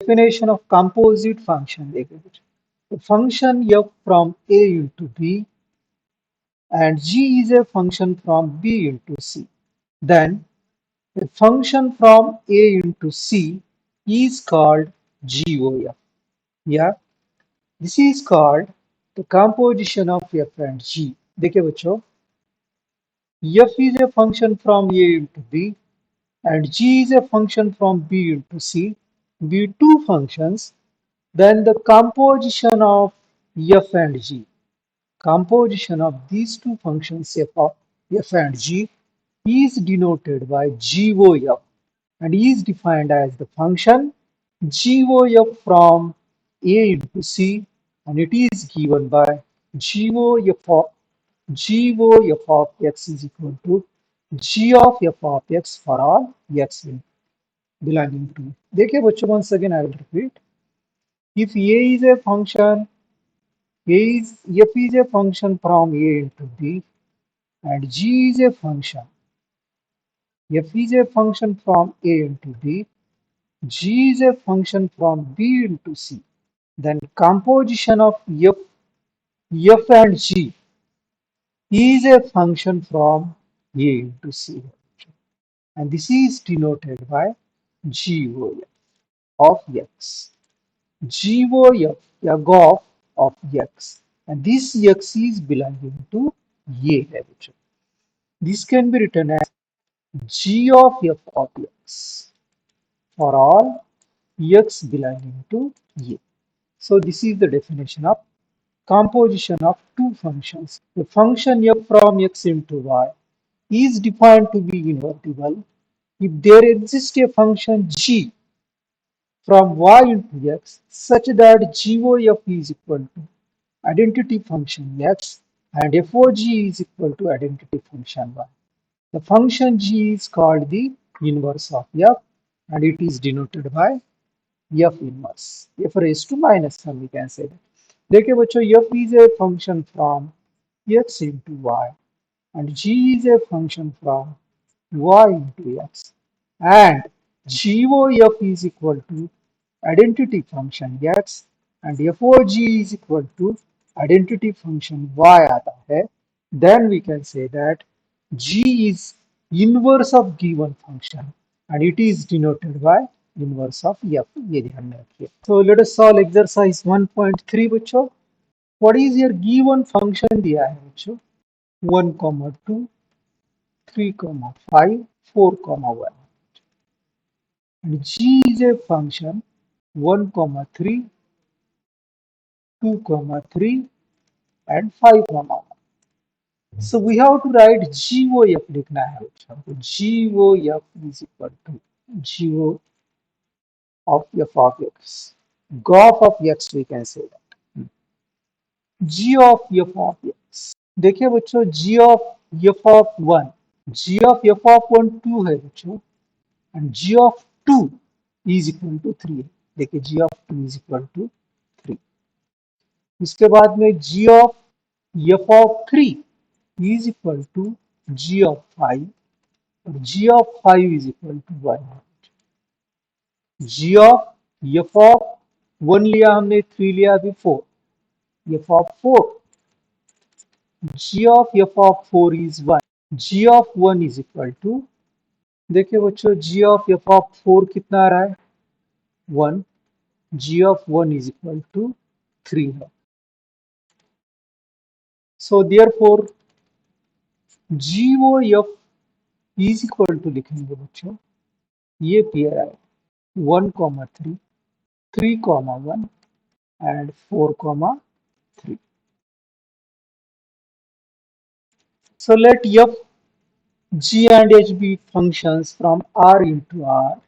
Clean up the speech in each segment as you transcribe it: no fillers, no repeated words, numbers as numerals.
definition of composite function देखें कुछ. The function f from a into b and g is a function from b into c. Then a function from a into c is called GOF. Yeah, this is called the composition of f and g. देखिए बच्चों, f is a function from a into b and g is a function from b into c. Be two functions, then the composition of f and g. Composition of these two functions f and g is denoted by GOF and is defined as the function GOF from A into C, and it is given by GOF of x is equal to G of f of x for all x belonging to. देखिए बच्चों, once again I will repeat. If A is a function, f is a function from A into B, and G is a function. F is a function from A into B, G is a function from B into C. Then composition of f and G is a function from A into C. And this is denoted by GOF of x. GOF, या GOF of x. And this x is belonging to A. This can be written as G of f of x for all x belonging to A. So this is the definition of composition of two functions. The function f from x into y is defined to be invertible if there exists a function g from y into x such that GOF is equal to identity function x and FOG is equal to identity function y. The function g is called the inverse of f and it is denoted by f inverse, f raised to -1 we can say that. देखिए बच्चों, f is a function from x into y and g is a function from y into x and GOF is equal to identity function x and FOG is equal to identity function y आता है. Then we can say that g is inverse of given function and it is denoted by inverse of f. ये ध्यान में रखिए. So let us solve exercise 1.3 बच्चों. What is your given function दिया है बच्चों? 1, 2, 3, 5, 4, 1. And g is a function 1, 3, 2, 3 and 5, 1. So we have to write GOF लिखना है बच्चों. GOF is equal to GO of f of x. GOF of x we can say that. G of f of x. देखिए बच्चों, G of f of 1, G of f of 1 2 है बच्चों and G of 2 is equal to 3 है. देखिए G of 2 is equal to 3. इसके बाद में G of f of 3 is equal to G of 5 और G of 5 is equal to 1. G of f of 1 लिया हमने, 3 लिया अभी 4. f of 4, G of f of 4 is 1. G of 1 is equal to, देखिए बच्चों, G of f of 4 कितना आ रहा है? 1. G of 1 is equal to 3 है. So therefore GOF is equal to लिखेंगे बच्चों, ये पेयर आए 1, 3, 3, 1 and 4, 3. So let f, g and h be functions from R into R.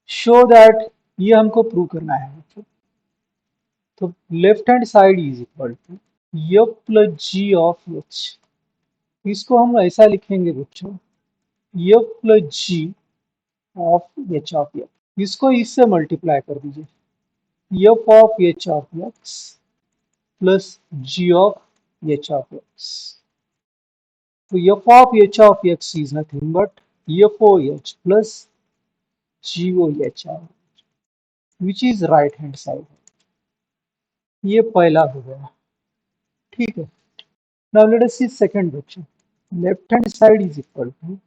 Show that ये हमको प्रूव करना है बच्चों. तो left hand side is equal to f plus g of h. इसको हम ऐसा लिखेंगे बच्चों, f plus g of h of f. इसको इससे मल्टीप्लाई कर दीजिए, f of h of x plus g of h of x. तो f of h of x is nothing but f of h plus g of h. Which is right hand side. ये पहला हो गया, ठीक है। Now let us see second बच्चों, left hand side is equal to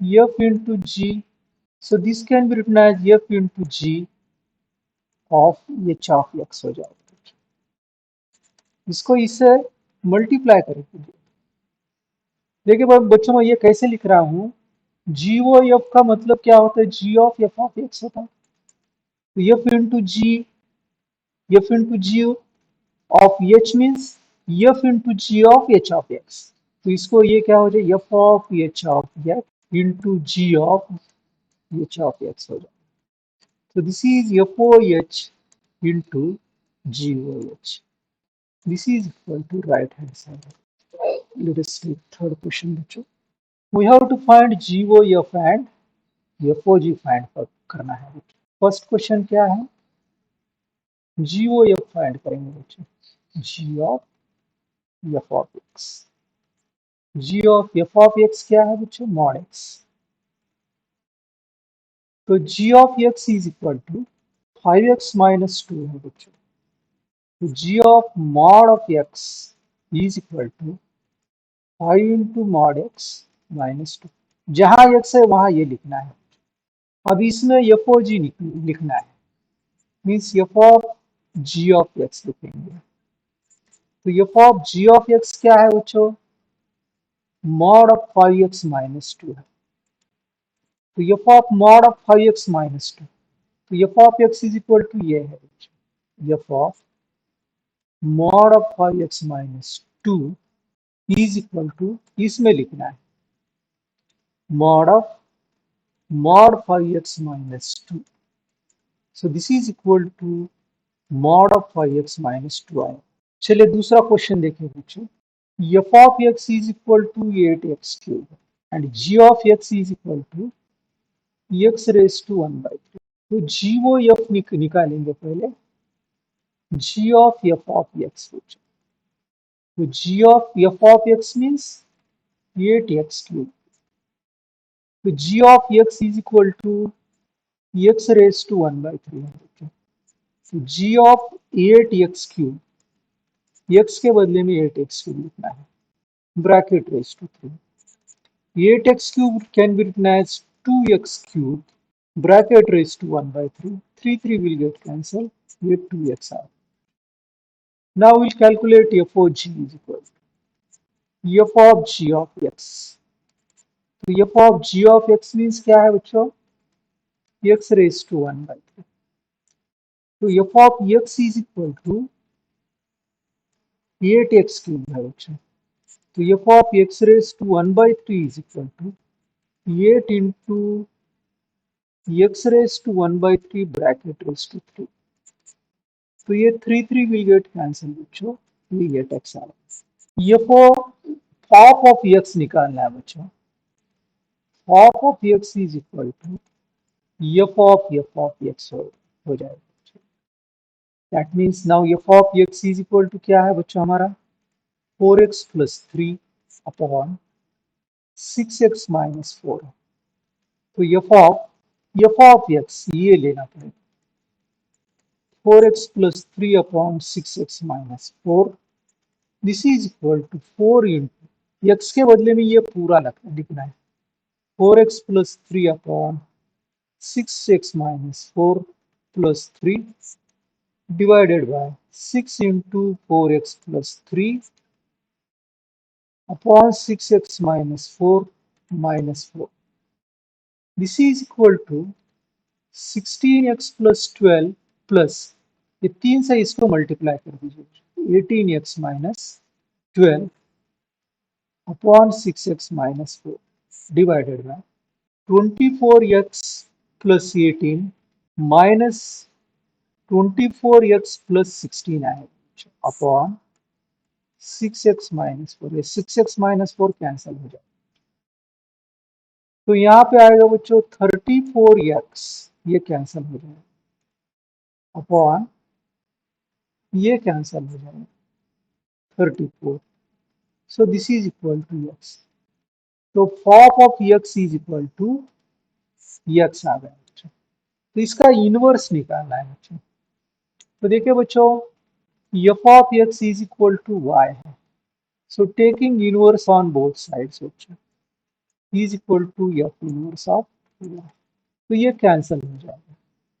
f into g, so this can be written as f into g of h of x हो जाएगा। इसको इससे मल्टीप्लाई करेंगे। देखिए बच्चों मैं ये कैसे लिख रहा हूँ, जी ओ एफ का मतलब क्या होता है, g of F of x होता है। तो f into g, f into g of h means f into g of h of x. तो इसको ये क्या हो जाए, f of h of x into g of h of x हो जाए। तो this is f o h into g o h, this is equal to right hand side. Let us take third question बच्चों, we have to find g O f and f o g find करना है। First question क्या है, जी O F find करेंगे बच्चों, G of F of X. G of F of x क्या है बच्चों, मॉड एक्स। तो G of x is equal to 5x minus 2 है बच्चों। तो G of mod of x is equal to 5 into mod X minus 2। जहां x है वहां ये लिखना है। अब इसमें एफ ओ जी लिखना है, means f of g of x लिखेंगे। तो f of g of x क्या है बच्चों, मॉड ऑफ 5x माइनस 2 है। तो f of mod of 5x minus 2, तो f of x is equal to ये है बच्चों, f of mod of 5x minus 2 is equal to, इसमें लिखना है mod of mod 5x minus 2। So this is equal to mod of 5x minus 2 आए। चलिए दूसरा क्वेश्चन देखिए बच्चों, f of x is equal to 8x cube and g of x is equal to X raise to 1/3। तो G ओ F निकालेंगे पहले, G of F of x. तो G of F of X means 8x cube. तो G of x is equal to X raise to 1/3। तो G of 8x cube, x के बदले में 8x cube लिखना है, bracket raise to 3। 8x cube can be written as 2x cube, bracket raised to 1/3. 3 will get cancelled, get 2x out. Now we'll calculate f of g is equal to f of g of x. तो f of g of x means क्या है बच्चों, x raised to 1/3. तो f of x is equal to 8x cube है बच्चों। तो f of x raised to 1/3 is equal to 8 into x raised to 1/3 bracket raised to 3. तो ये 3 will get cancel बच्चों, we get x आएगा। F of x निकालना है बच्चों, of x is equal to f of x हो जाएगा। That means now f of x is equal to क्या है बच्चों हमारा, 4x plus 3 upon 6x minus 4। तो एफ ऑफ एक्स ये लेना पड़ेगा, 4x plus 3 upon 6x minus 4। This is equal to 4 into x के बदले में ये पूरा लिखना है, 4x plus 3 upon 6x minus 4 plus 3 divided by 6 into 4x plus 3 upon 6x minus 4 minus 4। This is equal to 16x plus 12 plus, ये 3 से इसको मल्टीप्लाई कर दीजिए, 18x minus 12 upon 6x minus 4 divided bye 24x plus 18 minus 24x plus 16 आएगा upon 6x minus 4। ये 6x minus 4 cancel हो जाए, तो यहाँ पे आएगा बच्चों 34x, ये कैंसिल हो जाएगा अपॉन ये कैंसिल हो जाएगा 34। So this is equal to x। तो of x is equal to x आ गया बच्चों। तो इसका इनवर्स निकालना है बच्चों। तो देखिए बच्चों, f of x is equal to y है, so taking inverse on both sides बच्चों is equal to f inverse of y. तो ये कैंसिल हो जाएगा,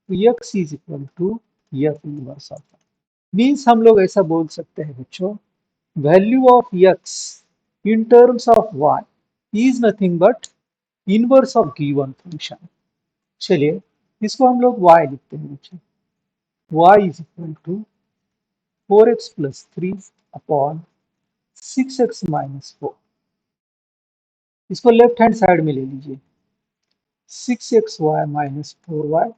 तो x is equal to f inverse of y. Means हम लोग ऐसा बोल सकते हैं बच्चों, value of x in terms of y is nothing but inverse of given function. चलिए इसको हम लोग y लिखते हैं बच्चों, y is equal to 4x plus 3 upon 6x minus 4। इसको लेफ्ट हैंड साइड में ले लीजिए, 6xy minus 4y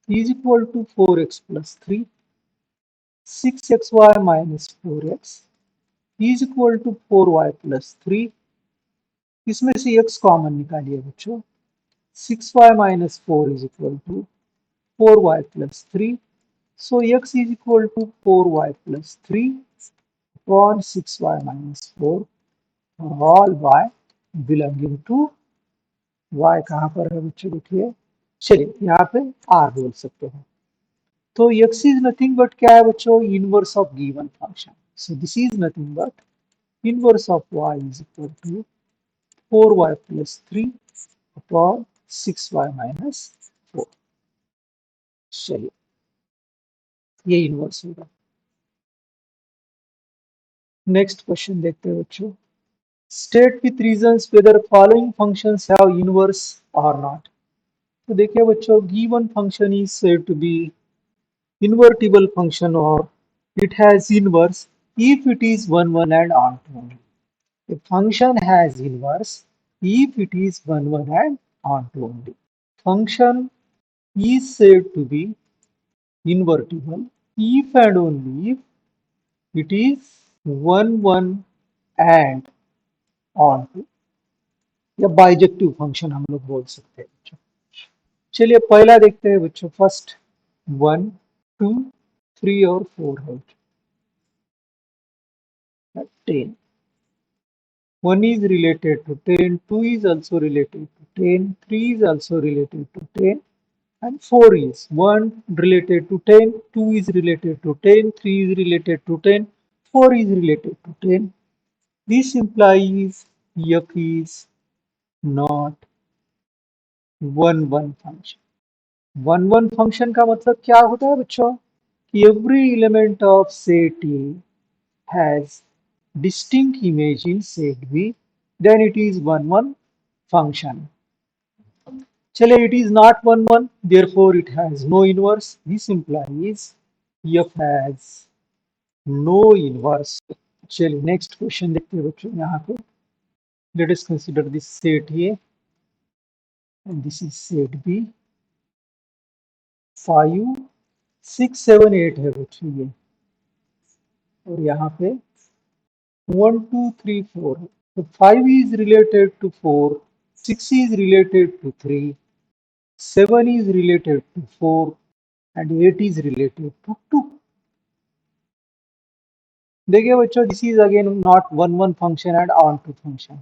is equal to 4x plus 3, 6xy minus 4x is equal to 4y plus 3। इसमें से x कॉमन निकालिए बच्चों, 6y minus 4 is equal to 4y plus 3। So x is equal to 4y plus 3 upon 6y minus 4 for all y belonging to y। कहाँ पर है बच्चों देखिए, चलिए यहाँ पे r बोल सकते हैं। तो x is nothing but क्या है बच्चों, inverse of given function. So this is nothing but inverse of y is equal to 4y plus 3 upon 6y minus 4। चलिए ये इनवर्स होगा। नेक्स्ट क्वेश्चन देखते हैं बच्चों, state with reasons whether following functions have inverse और not. तो देखिए बच्चों, given function is said to be invertible function और it has inverse if it is 1 1 and onto only। A function has inverse if it is 1 1 and onto only। Function is said to be invertible if and only if it is 1 1 and onto, या bijective function हम लोग बोल सकते हैं बच्चों। चलिए पहला देखते हैं बच्चों, फर्स्ट 1 2 3 और 4 है 10। 1 is related to 10, 2 is also related to 10, 3 is also related to 10, and 4 is 1 related to 10, 2 is related to 10, 3 is related to 10, 4 is related to 10। This implies f is not 1 1 function। 1 1 function का मतलब क्या होता है बच्चों, every element of set A has distinct image in set B, then it is 1 1 function। चलिए it is not 1 1, therefore it has no inverse। This implies f has no inverse। चलिए next question देखते हैं बच्चों, यहाँ पे let us consider this set A and this is set B। 5 6 7 8 है बच्चों ये, और यहाँ पे 1 2 3 4 है। So 5 is related to 4, 6 is related to 3, 7 is related to 4, and 8 is related to 2। देखिए बच्चों, this is again not 1 1 function and onto function.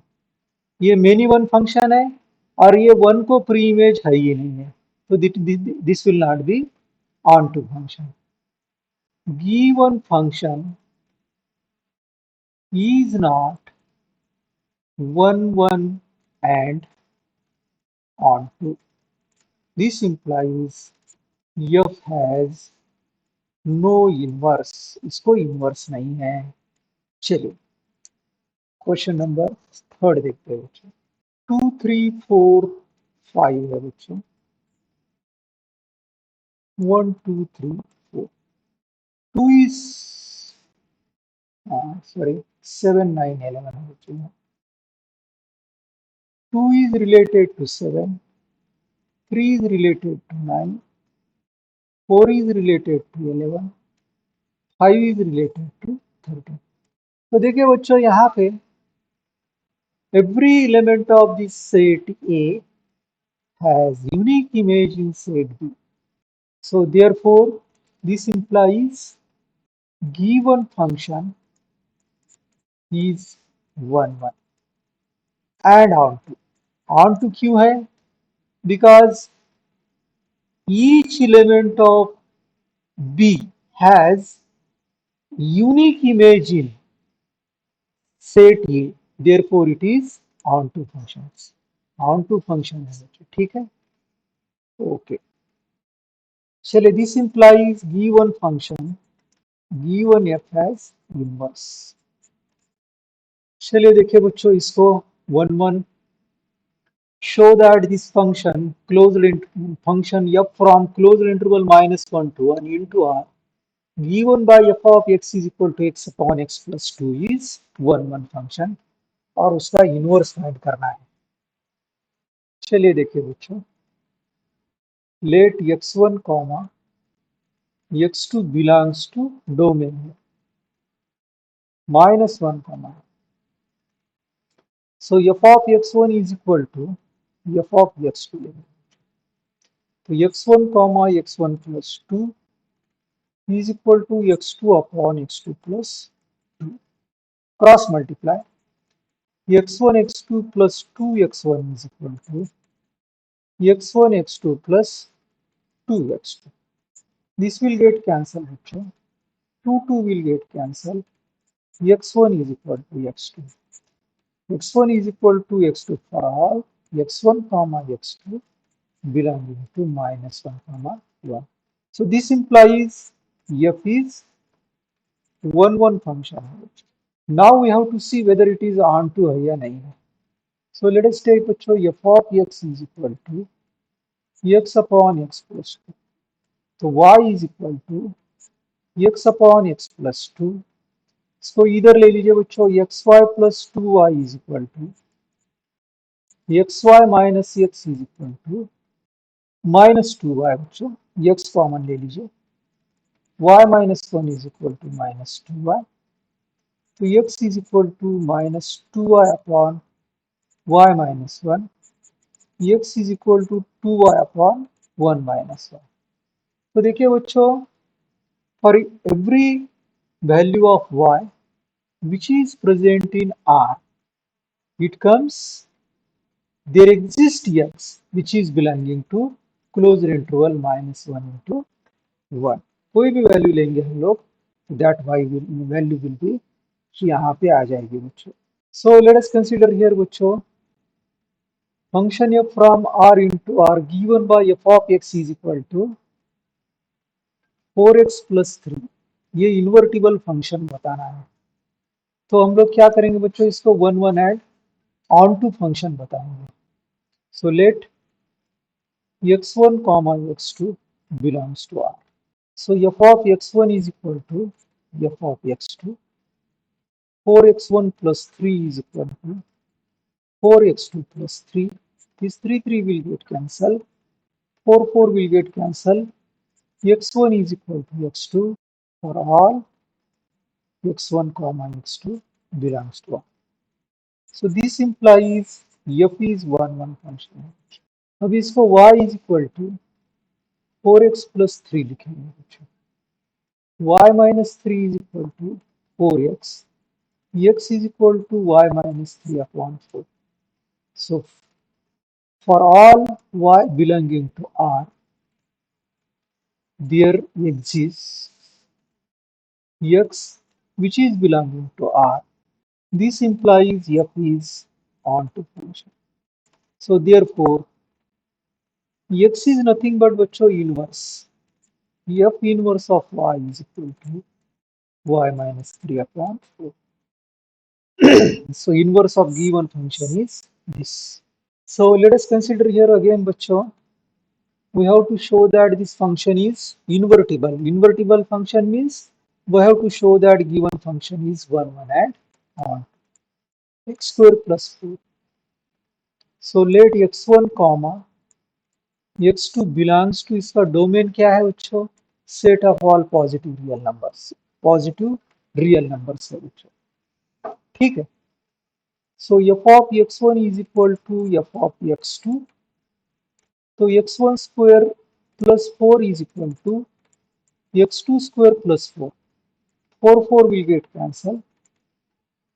ये मेनी वन फंक्शन है और ये 1 को प्री इमेज है ही नहीं है, तो this will not be onto function. Given function is not 1 1 and onto। This implies f has no inverse। इसको इनवर्स नहीं है। चलिए क्वेश्चन नंबर थर्ड देखते हैं बच्चों, 2 3 4 5 है बच्चों, 1 2 3 4। 2 is sorry 7 9 11 है बच्चों। 2 is related to 7, 3 is related to 9, 4 is related to 11, 5 is related to 13। तो देखिए बच्चों, यहाँ पे every element of this set A has unique image in set B। So therefore this implies given function is 1 1 and onto। onto क्यों है, because each element of B has unique image in set A, therefore it is onto functions. Onto function है बच्चों, ठीक है? Okay. चलिए, this implies given function given f has inverse. चलिए देखिए बच्चों इसको one one. Show that this function function f from closed interval -1 to 1 into r given by f of x is equal to x upon x plus 2 is one function और उसका inverse find करना है. चलिए देखिए बच्चों, let x1 comma x2 belongs to domain -1 comma. So f of x1 is equal to f of x2. So x1 comma x1 plus 2 is equal to x2 upon x2 plus 2. Cross multiply. x1 x2 plus 2 x1 is equal to x1 x2 plus 2 x2. This will get cancelled. 2 will get cancelled. x1 is equal to x2. x1 is equal to x2 for all x1 comma x2 belonging to -1 comma 1. So this implies f is one function. Now we have to see whether it is onto है या नहीं है. So let us take बच्चों f of x is equal to x upon x plus 2. So y is equal to x upon x plus 2. इसको इधर ले लीजिए बच्चों, xy plus 2y is equal to xy minus x is equal to minus 2y बच्चों, x common ले लीजिए, y minus 1 is equal to minus 2y. So x is equal to minus 2y upon y minus 1. x is equal to 2y upon 1 minus 1. तो देखिए बच्चों, for every value of y which is present in R, it comes, there exists x which is belonging to closed interval -1 into 1. कोई भी value लेंगे हम लोग, that value will be यहाँ पे आ जाएगी बच्चों. So let us consider here बच्चों function f from R into R given by f of x is equal to 4x plus 3. ये इन्वर्टिबल फंक्शन बताना है. तो हम लोग क्या करेंगे बच्चों, इसको one and onto function बताएंगे. So let x1 comma x2 belongs to R. So f of x1 is equal to f of x2. 4x1 plus 3 is equal to 4x2 plus 3. This 3 will get cancelled. 4 will get cancelled. x1 is equal to x2 for all x1 comma x2 belongs to R. So this implies f is one function. अब इसको y is equal to 4x plus 3 लिखेंगे बच्चों. y minus 3 is equal to 4x. x is equal to y minus 3 upon 4. So for all y belonging to R, there exists x which is belonging to R. This implies f is onto function. So therefore x is nothing but बच्चों inverse. f inverse of y is equal to y minus 3 upon 4. So inverse of given function is this. So let us consider here again बच्चों, we have to show that this function is invertible. Invertible function means we have to show that given function is one and on x square plus 4. So let x1 comma x2 belongs to, इसका domain क्या है बच्चों, set of all positive real numbers. Positive real numbers है बच्चों, ठीक है. So f of x1 is equal to f of x2. So x1 square plus 4 is equal to x2 square plus 4. 4 will get cancelled.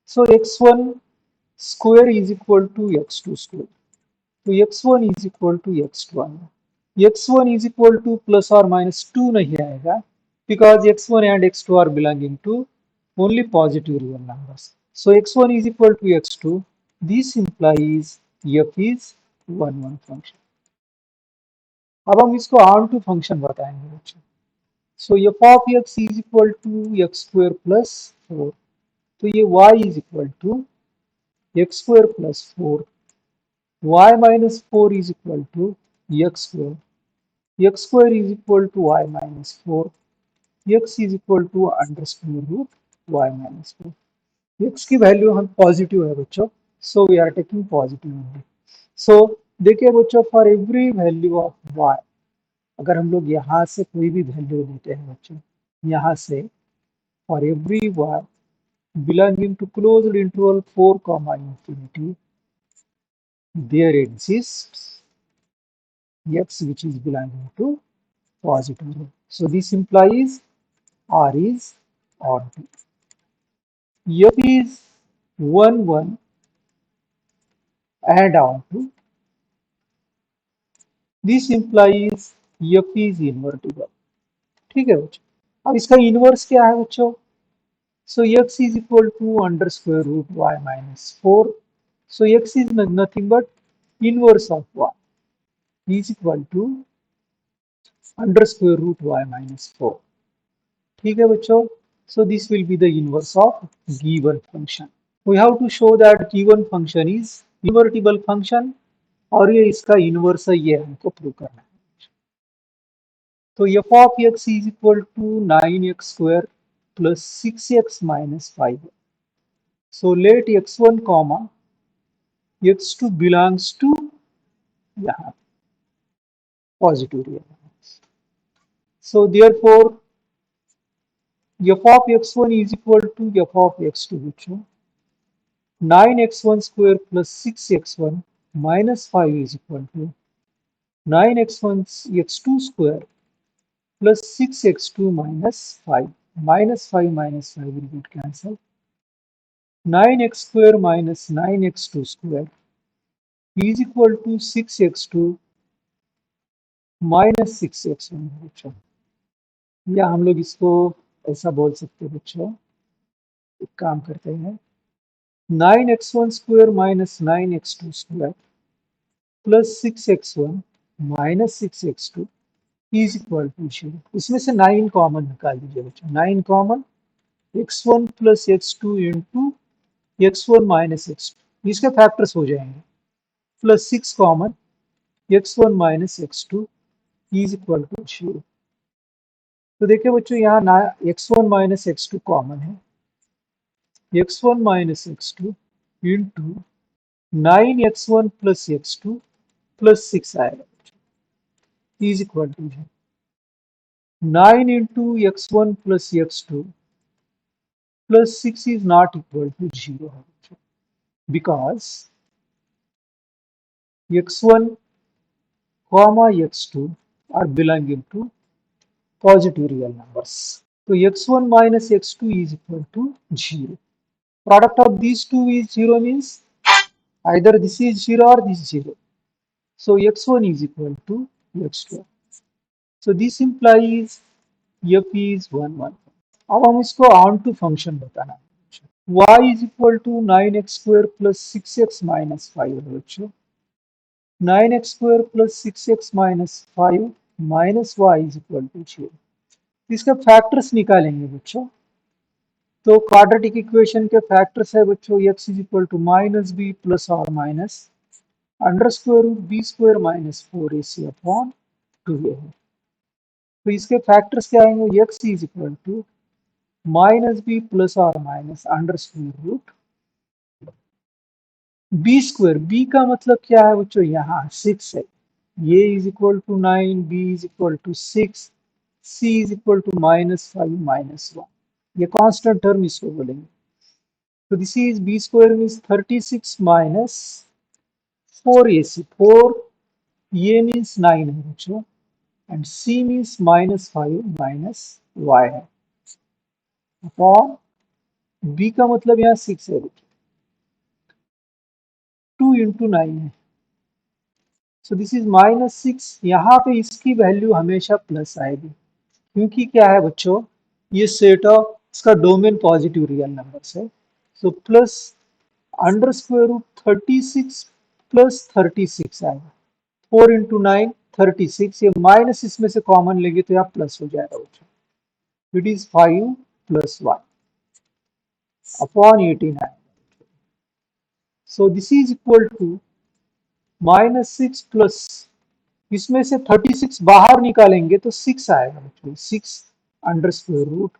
So x1 square is equal to x2 square. So x1 is equal to x1. x1 is equal to plus or minus 2 नहीं आएगा because x1 and x2 are belonging to only positive real numbers. So x1 is equal to x2. This implies f is 1 function. अब हम इसको on to function बताएंगे बच्चों. So f of x is equal to x square plus 4. तो ये y is equal to x square plus 4. Y minus 4 is equal to x square. X square is equal to y minus 4. X is equal to under square root y minus 4. X की value हम positive है बच्चों, so we are taking positive only. So देखिए बच्चों, for every value of y, अगर हम लोग यहाँ से कोई भी वैल्यू लेते हैं बच्चों, यहाँ से for every y belonging to closed interval 4 comma infinity, there exists x which is belonging to positive root. So this implies R is onto. F is 1 1 and onto. This implies F is invertible. ठीक है बच्चों. अब इसका inverse क्या है बच्चों? So x is equal to under square root y minus 4. So x is nothing but inverse of y is equal to under square root y minus 4. ठीक है बच्चों. So this will be the inverse of given function. We have to show that given function is invertible function और ये इसका inverse है, ये हमको prove करना है. तो f of x is equal to 9x square plus 6x minus 5. So let x1 comma x2 belongs to यहाँ positive real numbers. So therefore f of x1 is equal to f of x2 which is 9x1 square plus 6x1 minus 5 is equal to 9x1 x2 square plus 6x2 minus 5. Minus 5 minus 5 will get cancelled. 9x square minus 9x2 square is equal to 6x2 minus 6x1 बच्चों. या हम लोग इसको ऐसा बोल सकते हैं बच्चों, एक काम करते हैं. 9x1 square minus 9x2 square plus 6x1 minus 6x2 is equal to 0. इसमें से 9 कॉमन निकाल दीजिए बच्चों. 9 common, x1 plus x2 into x1 minus x2, इसके फैक्टर्स हो जाएंगे. Plus 6 common, x1 minus x2 is equal to 0. तो देखिए बच्चों, यहाँ ना x1 minus x2 कॉमन है. x1 minus x2 into 9x1 plus x2 plus 6 आएगा is equal to 0. 9 into x1 plus x2 plus 6 is not equal to 0 because x1 comma x2 are belonging to positive real numbers. So x1 minus x2 is equal to 0. Product of these two is 0 means either this is 0 or this is 0. So x1 is equal to x2. So this implies f is 1 1. अब हम इसको on to function बताना है. y is equal to 9x square plus 6x minus 5 है बच्चों. 9x square plus 6x minus 5 minus y is equal to 0. इसका factors निकालेंगे बच्चों. तो क्वाड्रेटिक इक्वेशन के फैक्टर्स है बच्चों, x is equal to minus b plus or minus under square root b square minus 4ac upon 2a है. तो इसके फैक्टर्स क्या आएंगे? x is equal to minus b plus और minus under square root b square. b का मतलब क्या है बच्चों? यहाँ 6 है. a is equal to 9, b is equal to 6, c is equal to minus 5 minus 1. ये कांस्टेंट टर्म इसको बोलेंगे. तो this is b square means 36 minus 4ac. 4 a means 9 है बच्चों and c means minus 5 minus y है upon b का मतलब यहाँ 6 है बच्चों. 2 into 9 है सो दिस इज -6। यहाँ पे इसकी वैल्यू हमेशा प्लस आएगी, क्योंकि क्या है बच्चों, ये सेट ऑफ इसका डोमेन पॉजिटिव रियल नंबर है। So plus under square root 36 plus 36 आएगा। 4 इंटू 9 36, ये माइनस इसमें से कॉमन लेंगे तो यहाँ प्लस हो जाएगा बच्चों। इट इज 5 प्लस 1 अपॉन 18 आएगा। So this is equal to -6 plus, इसमें से 36 बाहर निकालेंगे तो 6 आएगा बच्चों। 6 under square root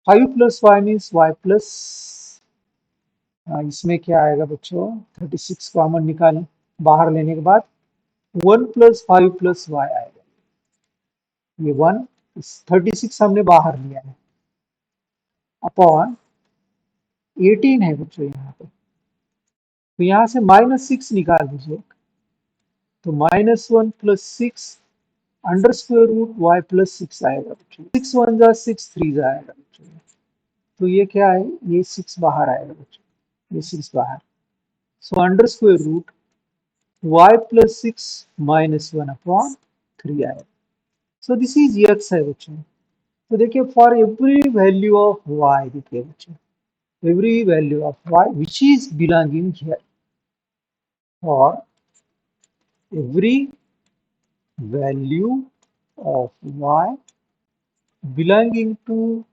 5 plus y means y plus, इसमें क्या आएगा बच्चों, 36 कॉमन निकालें बाहर लेने के बाद 1 प्लस 5 प्लस y आएगा। ये 1, 36 हमने बाहर लिया है, अपॉन 18 है बच्चों यहाँ पे। तो यहाँ से -6 निकाल दीजिए, तो -1 plus 6 under square root y plus 6 आएगा बच्चों। 6 1 जा 6 3 जा आएगा बच्चों। तो ये क्या है, ये 6 बाहर आएगा बच्चों, ये 6 बाहर। So under square root y plus 6 -1 upon 3 आएगा। सो दिस इज x है बच्चों। तो देखिए for every value of y, देखिए बच्चों, every value of y which is belonging here, for every value of y belonging to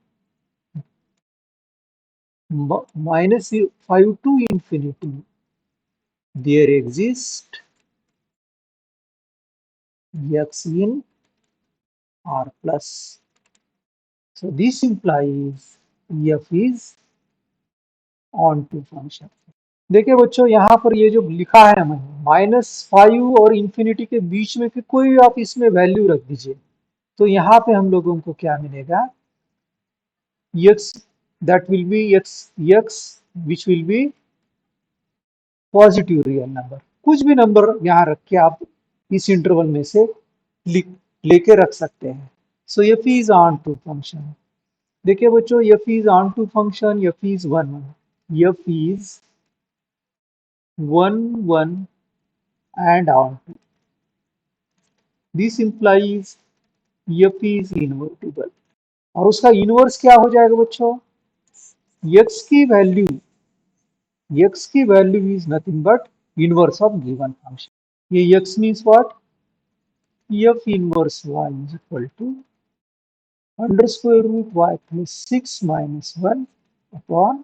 -5 to infinity, there exists x in r plus. So this implies f is onto function. देखिए बच्चों, यहाँ पर ये जो लिखा है हमें -5 और इंफिनिटी के बीच में कि कोई आप इसमें वैल्यू रख दीजिए, तो यहाँ पे हम लोगों को क्या मिलेगा, x that will be x which will be positive real number. कुछ भी नंबर यहाँ रख के आप इस इंटरवल में से लेके रख सकते हैं। So f is onto function. देखिए बच्चों, f is onto function, f is 1 1, f is 1 1 and onto. This implies f is invertible. और उसका इनवर्स क्या हो जाएगा बच्चों, x की वैल्यू, x की वैल्यू is nothing but inverse of given function. ये x means what, f inverse y is equal to under square root y plus 6 minus 1 upon